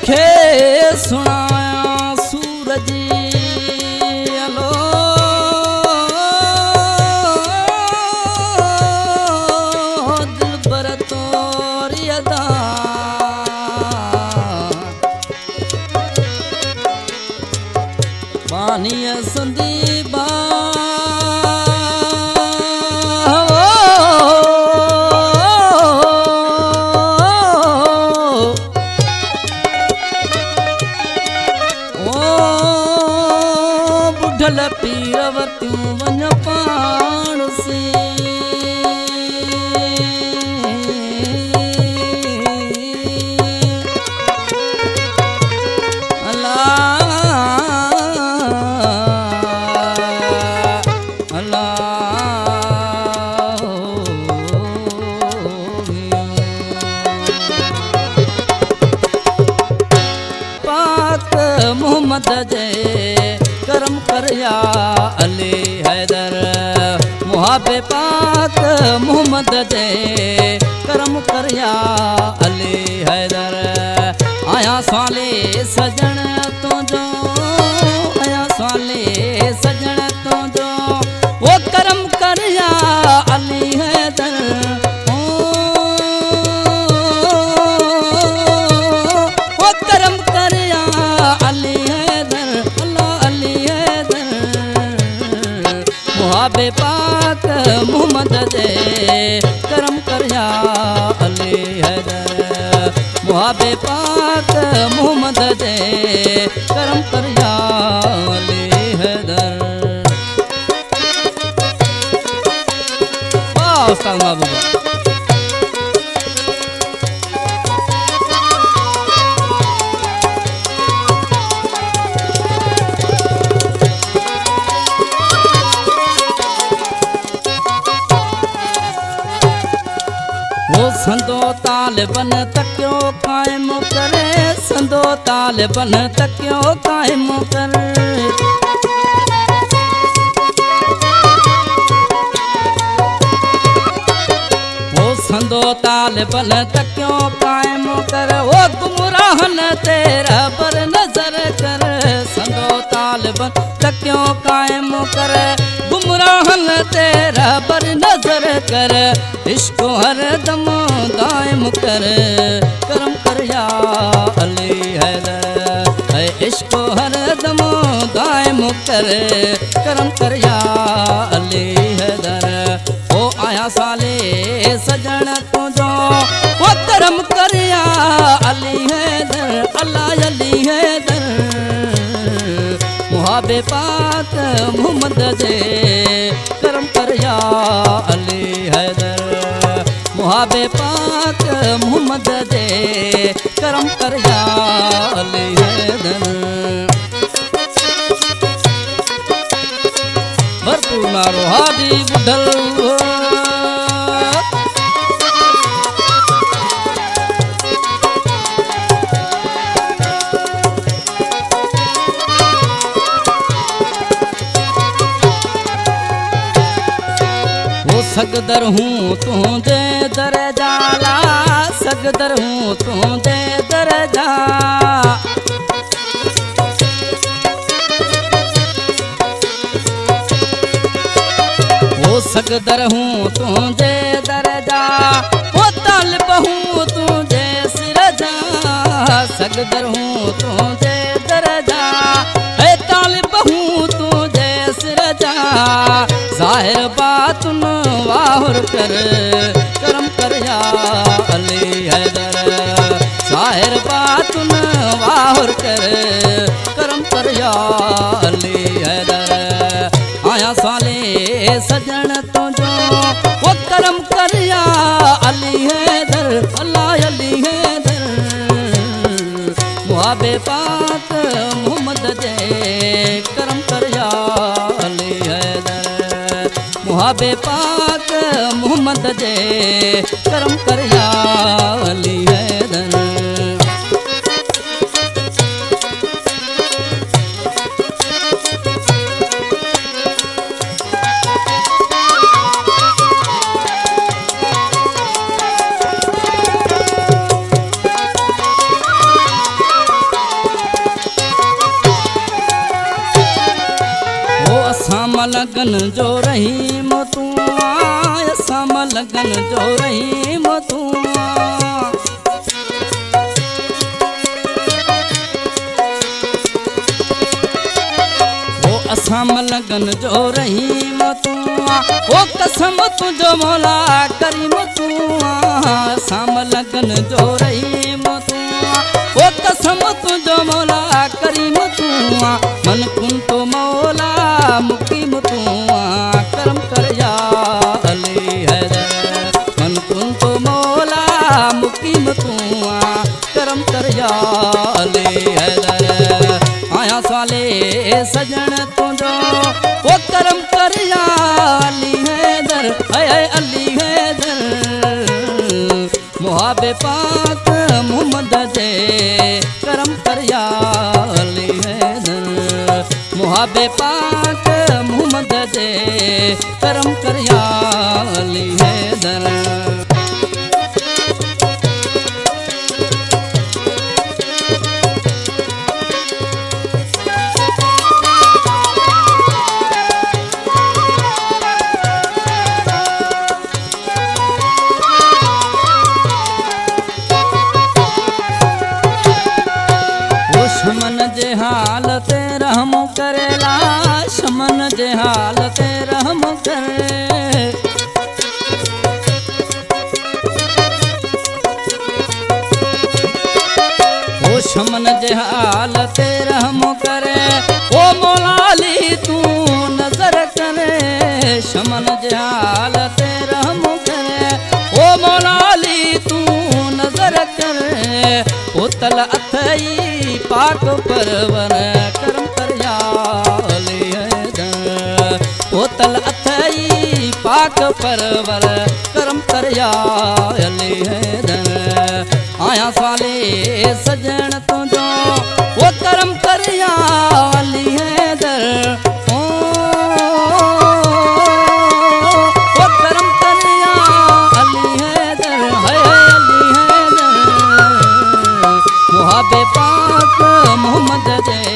खे सुनाया सूरज अलो दिल पर तोरी अदा पानी संदीबा पीरवतियों वन पाण से अल्लाह अल्लाह पाक मोहम्मद जय करम करया अली हैदर मुहाबे पाक मोहम्मद जय करम करया अली हैदर आया साले सजन तो जो आया साले सजन तो जो वो करम करया अली हैदर वो करम करया अली मुहाबे पाक मोहम्मद जय करम करया अली हैदर मुहाबे पाक मोहम्मद जय करम करया अली हैदर वाह उस्ताद महबूबा संदो तालिबन तक्यो कायम करे संदो तालिबन तक्यो कायम करे वो संदो तालिबन तक्यो कायम करे वो गुमराहन तेरा पर नजर कर संदो तालिबन तक्यो कायम करे गुमराहन तेरा पर नजर कर इश्क हर दम दायम कर करम करया अली हैदर इश्क हर दम दायम कर करम करया अली हैदर ओ आया साले सजन तुझो वो करम करया अली हैदर अल्लाह अली हैदर मुहाबे पाक मोहम्मद जय करम करया अली हैदर मुहाबे पाक मोहम्मद जय करम करया अली हैदर भरपूर नारो हादी बुढ़ल सगदर हूँ तू दे दर जाला सगदर हूँ तू दे दर जा वो सगदर हूँ तू दे दर जा वो तालिब हूँ तू दे सिर जा सगदर हूँ तू दे दर जा है तालिब हूँ तू दे सिर जा जाहिर बातुन वाहुर कर करम करया अली हैदर जाहिर बातुन वाहुर कर करम करया अली हैदर आया साले सजन तुझो वो करम करया अली हैदर अल्लाह अली हैदर मुहाबे पाक मोहम्मद जय करम करया अली हैदर मुहाबे पाक मोहम्मद जय करम करया अली हैदर लगन जो रहीम तू असां लगन जो रहीम तू असां लगन जो रहीम तू ओ कसम तुझो मौला करीम तू असां लगन जो रहीम तू ओ कसम तुझो मौला करीम तू मन कुन तो मौला मुकीम तू करम कर या अली हैदर मन कुन तो मौला मुकीम तू करम कर या अली हैदर आया साले सजन तुझो वो करम कर या अली हैदर है अली हैदर मुहाबे पाक मोहम्मद जे करम कर या अली हैदर मुहाबे पाक मोहम्मद जे करम कर या अली हैदर शमन जे हालत रहम करेला शमन जे हालत रहम करे ओ शमन जे हालत रहम करे ओ मौलाली तू नजर करे शमन जे हालत रहम करे ओ मौलाली तू नजर करे ओ तल अथई पाक परवर करम कर या अली हैदर ओ तल अथई पाक परवर करम कर या अली हैदर आया साले सजन तुझो ओ करम कर या अली हैदर ओ करम कर या अली हैदर है अली हैदर मुहाबे पाक मोहम्मद जे